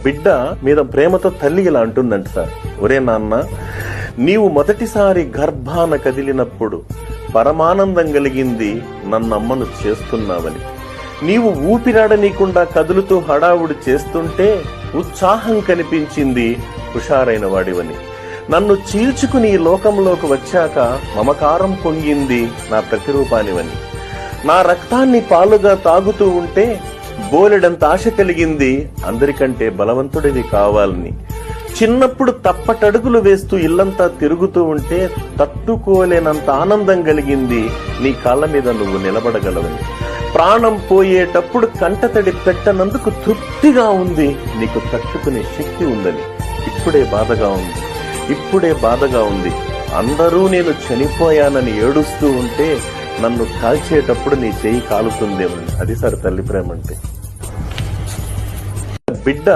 బిడ్డ మీద ప్రేమతో తల్లి ఇలా అంటుందంట సార్, ఒరే నాన్న, నీవు మొదటిసారి గర్భాన కదిలినప్పుడు పరమానందం కలిగింది నన్నమ్మను చేస్తున్నావని. నీవు ఊపిరాడనీకుండా కదులుతూ హడావుడి చేస్తుంటే ఉత్సాహం కనిపించింది హుషారైన వాడివని. నన్ను చీల్చుకుని ఈ లోకంలోకి వచ్చాక మమకారం పొంగింది నా ప్రతిరూపానివని. నా రక్తాన్ని పాలుగా తాగుతూ ఉంటే బోలెడంత ఆశ కలిగింది అందరికంటే బలవంతుడివి కావాలని. చిన్నప్పుడు తప్పటడుగులు వేస్తూ ఇల్లంతా తిరుగుతూ ఉంటే తట్టుకోలేనంత ఆనందం కలిగింది నీ కాళ్ళ మీద నువ్వు నిలబడగలవని. ప్రాణం పోయేటప్పుడు కంటతడి పెట్టనందుకు తృప్తిగా ఉంది, నీకు తట్టుకునే శక్తి ఉందని. ఇప్పుడే బాధగా ఉంది. అందరూ నేను చనిపోయానని ఏడుస్తూ ఉంటే నన్ను కాల్చేటప్పుడు నీ చెయ్యి కాలుతుందేమని. అది సార్ తల్లి ప్రేమ అంటే. బిడ్డ